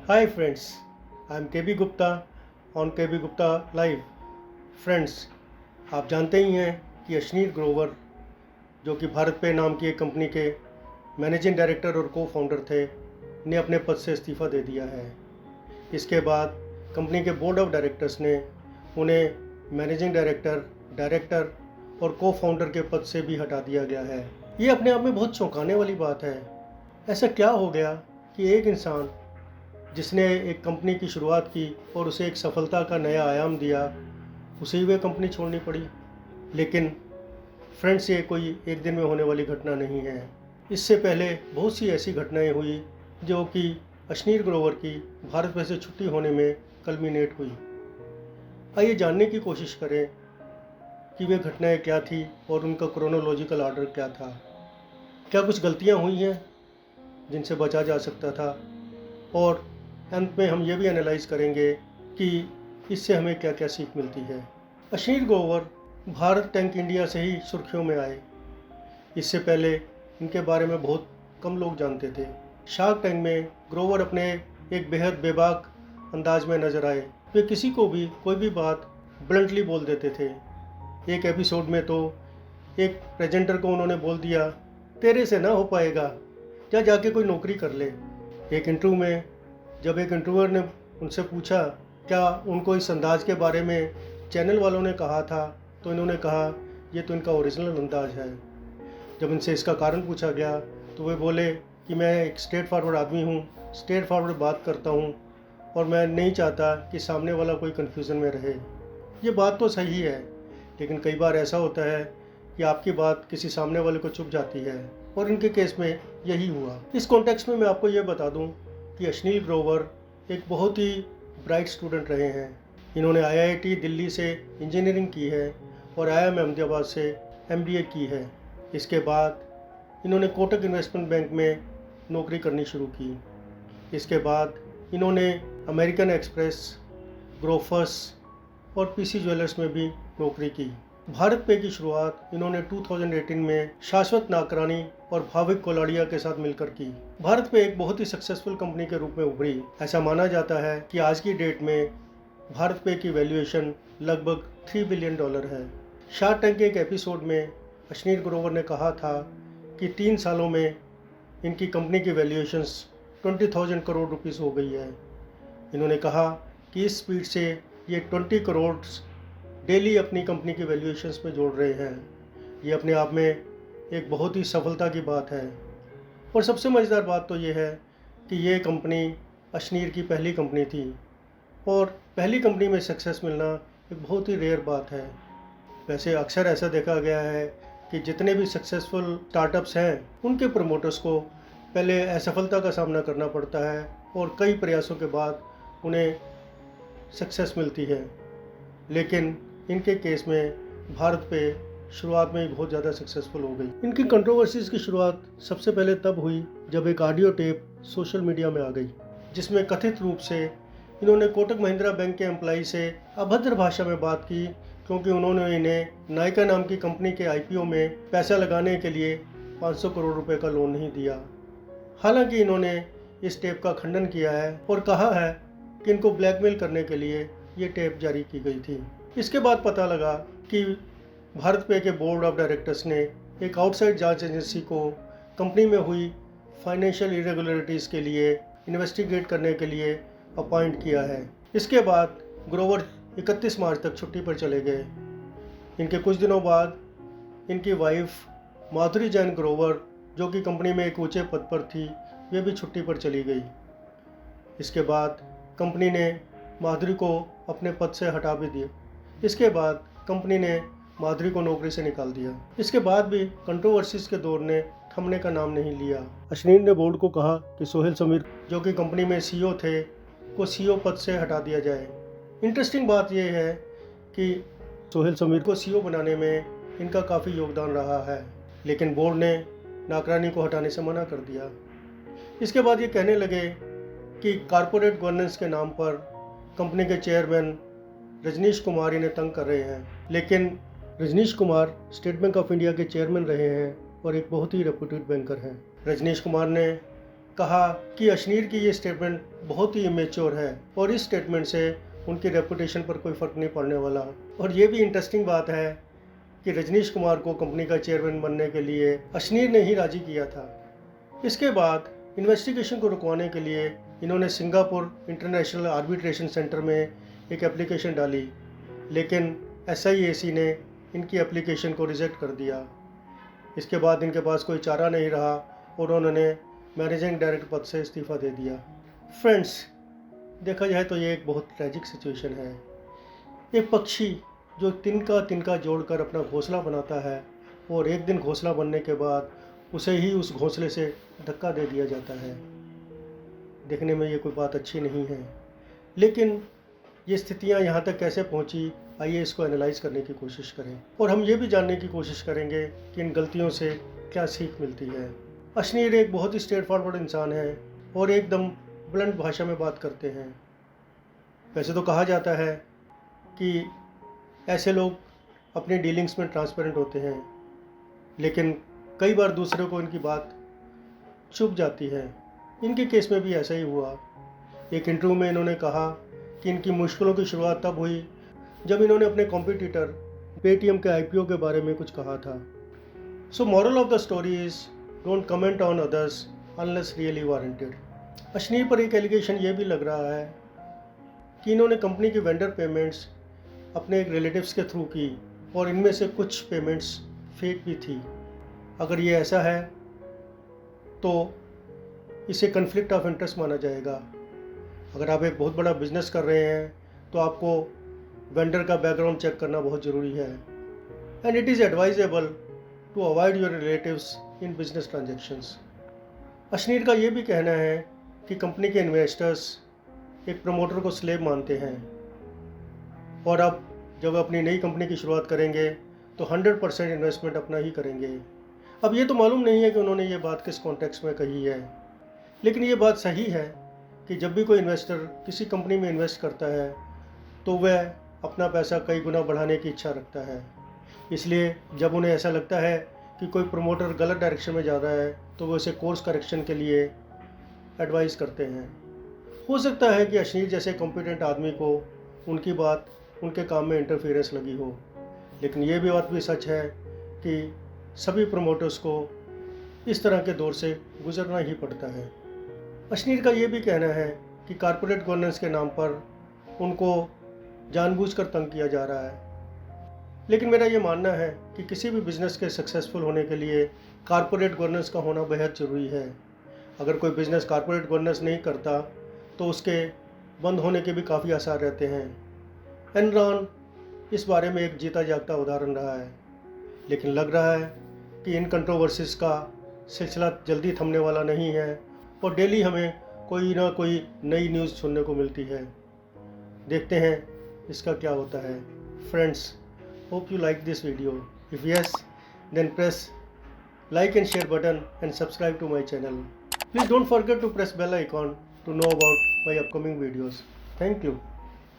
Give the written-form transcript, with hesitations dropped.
Hi friends, I am KB Gupta on KB Gupta Live. Friends, आप जानते ही हैं कि अशनीर ग्रोवर जो कि भारत पे नाम की एक कंपनी के मैनेजिंग डायरेक्टर और को फाउंडर थे ने अपने पद से इस्तीफ़ा दे दिया है। इसके बाद कंपनी के बोर्ड ऑफ डायरेक्टर्स ने उन्हें मैनेजिंग डायरेक्टर और को फाउंडर के पद से भी हटा दिया गया है। ये अपने आप में बहुत चौंकाने वाली बात है। ऐसा क्या हो गया कि एक इंसान जिसने एक कंपनी की शुरुआत की और उसे एक सफलता का नया आयाम दिया, उसे ही वह कंपनी छोड़नी पड़ी। लेकिन फ्रेंड्स, ये कोई एक दिन में होने वाली घटना नहीं है। इससे पहले बहुत सी ऐसी घटनाएं हुई जो कि अशनीर ग्रोवर की भारत में से छुट्टी होने में कल्मिनेट हुई। आइए जानने की कोशिश करें कि वे घटनाएं क्या थी और उनका क्रोनोलॉजिकल ऑर्डर क्या था। क्या कुछ गलतियां हुई हैं जिनसे बचा जा सकता था, और अंत में हम ये भी एनालाइज करेंगे कि इससे हमें क्या क्या सीख मिलती है। अशनीर ग्रोवर भारत टैंक इंडिया से ही सुर्खियों में आए। इससे पहले इनके बारे में बहुत कम लोग जानते थे। शार्क टैंक में ग्रोवर अपने एक बेहद बेबाक अंदाज में नजर आए। वे किसी को भी कोई भी बात ब्लंटली बोल देते थे। एक एपिसोड में तो एक प्रेजेंटर को उन्होंने बोल दिया, तेरे से ना हो पाएगा, जा जाके कोई नौकरी कर ले। एक इंटरव्यू में जब एक इंटरव्यूअर ने उनसे पूछा क्या उनको इस अंदाज के बारे में चैनल वालों ने कहा था, तो इन्होंने कहा ये तो इनका ओरिजिनल अंदाज है। जब इनसे इसका कारण पूछा गया तो वे बोले कि मैं एक स्ट्रेट फॉरवर्ड आदमी हूँ, स्ट्रेट फॉरवर्ड बात करता हूँ और मैं नहीं चाहता कि सामने वाला कोई कन्फ्यूज़न में रहे। ये बात तो सही है, लेकिन कई बार ऐसा होता है कि आपकी बात किसी सामने वाले को चुभ जाती है, और इनके केस में यही हुआ। इस कॉन्टेक्स्ट में मैं आपको ये बता दूं कि अशनीर ग्रोवर एक बहुत ही ब्राइट स्टूडेंट रहे हैं। इन्होंने IIT दिल्ली से इंजीनियरिंग की है और IIM अहमदाबाद से MBA की है। इसके बाद इन्होंने कोटक इन्वेस्टमेंट बैंक में नौकरी करनी शुरू की। इसके बाद इन्होंने अमेरिकन एक्सप्रेस, ग्रोफर्स और PC ज्वेलर्स में भी नौकरी की। भारत पे की शुरुआत इन्होंने 2018 में शाश्वत नाकरानी और भाविक कोलाडिया के साथ मिलकर की। भारत पे एक बहुत ही सक्सेसफुल कंपनी के रूप में उभरी। ऐसा माना जाता है कि आज की डेट में भारत पे की वैल्यूएशन लगभग $3 बिलियन है। शार्क टैंक के एक एपिसोड में अशनीर ग्रोवर ने कहा था कि 3 सालों में इनकी कंपनी की वैल्यूएशंस 20,000 करोड़ रुपीस हो गई है। इन्होंने कहा कि इस स्पीड से ये 20 करोड़ डेली अपनी कंपनी की वैल्यूएशंस में जोड़ रहे हैं। ये अपने आप में एक बहुत ही सफलता की बात है। और सबसे मज़ेदार बात तो ये है कि ये कंपनी अशनीर की पहली कंपनी थी, और पहली कंपनी में सक्सेस मिलना एक बहुत ही रेयर बात है। वैसे अक्सर ऐसा देखा गया है कि जितने भी सक्सेसफुल स्टार्टअप्स हैं उनके प्रमोटर्स को पहले असफलता का सामना करना पड़ता है और कई प्रयासों के बाद उन्हें सक्सेस मिलती है। लेकिन इनके केस में भारत पे शुरुआत में ही बहुत ज़्यादा सक्सेसफुल हो गई। इनकी कंट्रोवर्सीज़ की शुरुआत सबसे पहले तब हुई जब एक ऑडियो टेप सोशल मीडिया में आ गई, जिसमें कथित रूप से इन्होंने कोटक महिंद्रा बैंक के एम्प्लॉई से अभद्र भाषा में बात की, क्योंकि उन्होंने इन्हें नायका नाम की कंपनी के IPO में पैसा लगाने के लिए 500 करोड़ रुपए का लोन नहीं दिया। हालांकि इन्होंने इस टेप का खंडन किया है और कहा है कि इनको ब्लैकमेल करने के लिए ये टेप जारी की गई थी। इसके बाद पता लगा कि भारत पे के बोर्ड ऑफ डायरेक्टर्स ने एक आउटसाइड जांच एजेंसी को कंपनी में हुई फाइनेंशियल इरेगुलरिटीज़ के लिए इन्वेस्टिगेट करने के लिए अपॉइंट किया है। इसके बाद ग्रोवर 31 मार्च तक छुट्टी पर चले गए। इनके कुछ दिनों बाद इनकी वाइफ माधुरी जैन ग्रोवर, जो कि कंपनी में एक ऊंचे पद पर थी, वे भी छुट्टी पर चली गई। इसके बाद कंपनी ने माधुरी को अपने पद से हटा भी दिया। इसके बाद कंपनी ने माधुरी को नौकरी से निकाल दिया। इसके बाद भी कंट्रोवर्सीज के दौर ने थमने का नाम नहीं लिया। अशनीर ने बोर्ड को कहा कि सोहेल समीर, जो कि कंपनी में CEO थे, को CEO पद से हटा दिया जाए। इंटरेस्टिंग बात यह है कि सोहेल समीर को CEO बनाने में इनका काफ़ी योगदान रहा है, लेकिन बोर्ड ने नाकरानी को हटाने से मना कर दिया। इसके बाद ये कहने लगे कि कारपोरेट गवर्नेंस के नाम पर कंपनी के चेयरमैन रजनीश कुमार इन्हें तंग कर रहे हैं। लेकिन Rajneesh Kumar State Bank of India के चेयरमैन रहे हैं और एक बहुत ही रेप्यूटेड बैंकर हैं। रजनीश कुमार ने कहा कि अशनीर की ये स्टेटमेंट बहुत ही इमेच्योर है और इस स्टेटमेंट से उनकी रेपुटेशन पर कोई फ़र्क नहीं पड़ने वाला। और ये भी इंटरेस्टिंग बात है कि रजनीश कुमार को कंपनी का चेयरमैन बनने के लिए अशनीर ने ही राज़ी किया था। इसके बाद इन्वेस्टिगेशन को रुकवाने के लिए इन्होंने सिंगापुर इंटरनेशनल आर्बिट्रेशन सेंटर में एक एप्लीकेशन डाली, लेकिन SIAC ने इनकी एप्लीकेशन को रिजेक्ट कर दिया। इसके बाद इनके पास कोई चारा नहीं रहा और उन्होंने मैनेजिंग डायरेक्टर पद से इस्तीफ़ा दे दिया। फ्रेंड्स, देखा जाए तो ये एक बहुत ट्रैजिक सिचुएशन है। एक पक्षी जो तिनका जोड़कर अपना घोंसला बनाता है और एक दिन घोंसला बनने के बाद उसे ही उस घोंसले से धक्का दे दिया जाता है। देखने में ये कोई बात अच्छी नहीं है, लेकिन ये स्थितियाँ यहाँ तक कैसे पहुँची, आइए इसको एनालाइज करने की कोशिश करें और हम ये भी जानने की कोशिश करेंगे कि इन गलतियों से क्या सीख मिलती है। अशनीर एक बहुत ही स्ट्रेट फॉरवर्ड इंसान है और एकदम ब्लंट भाषा में बात करते हैं। वैसे तो कहा जाता है कि ऐसे लोग अपनी डीलिंग्स में ट्रांसपेरेंट होते हैं, लेकिन कई बार दूसरों को इनकी बात चुभ जाती है। इनके केस में भी ऐसा ही हुआ। एक इंटरव्यू में इन्होंने कहा कि इनकी मुश्किलों की शुरुआत तब हुई जब इन्होंने अपने कॉम्पिटिटर पेटीएम के IPO के बारे में कुछ कहा था। So moral of the story is don't comment on others unless really warranted. Ashneer पर एक एलिगेशन ये भी लग रहा है कि इन्होंने कंपनी की वेंडर पेमेंट्स अपने एक रिलेटिव्स के थ्रू की और इनमें से कुछ पेमेंट्स फेक भी थी। अगर ये ऐसा है तो इसे कन्फ्लिक्ट ऑफ इंटरेस्ट माना जाएगा। अगर आप एक बहुत बड़ा बिजनेस कर रहे हैं तो आपको वेंडर का बैकग्राउंड चेक करना बहुत ज़रूरी है। And it is advisable to avoid your relatives in business transactions. Ashneer का ये भी कहना है कि कंपनी के इन्वेस्टर्स एक प्रमोटर को स्लेव मानते हैं और अब जब अपनी नई कंपनी की शुरुआत करेंगे तो 100% इन्वेस्टमेंट अपना ही करेंगे। अब ये तो मालूम नहीं है कि उन्होंने ये बात किस कॉन्टेक्स्ट में कही है, लेकिन ये बात सही है कि जब भी कोई इन्वेस्टर किसी कंपनी में इन्वेस्ट करता है तो वह अपना पैसा कई गुना बढ़ाने की इच्छा रखता है। इसलिए जब उन्हें ऐसा लगता है कि कोई प्रमोटर गलत डायरेक्शन में जा रहा है तो वो उसे कोर्स करेक्शन के लिए एडवाइस करते हैं। हो सकता है कि अशनीर जैसे कॉम्पिटेंट आदमी को उनकी बात उनके काम में इंटरफेरेंस लगी हो, लेकिन ये भी बात भी सच है कि सभी प्रमोटर्स को इस तरह के दौर से गुजरना ही पड़ता है। अशनीर का ये भी कहना है कि कॉर्पोरेट गवर्नेंस के नाम पर उनको जानबूझकर तंग किया जा रहा है, लेकिन मेरा ये मानना है कि किसी भी बिज़नेस के सक्सेसफुल होने के लिए कॉर्पोरेट गवर्नेंस का होना बेहद ज़रूरी है। अगर कोई बिज़नेस कॉर्पोरेट गवर्नेंस नहीं करता तो उसके बंद होने के भी काफ़ी आसार रहते हैं। एनरॉन इस बारे में एक जीता जागता उदाहरण रहा है, लेकिन लग रहा है कि इन कंट्रोवर्सीज़ का सिलसिला जल्दी थमने वाला नहीं है और डेली हमें कोई ना कोई नई न्यूज़ सुनने को मिलती है। देखते हैं इसका क्या होता है। Friends, hope you like this video. If yes, then press like and share button and subscribe to my channel. Please don't forget to press bell icon to know about my upcoming videos. Thank you.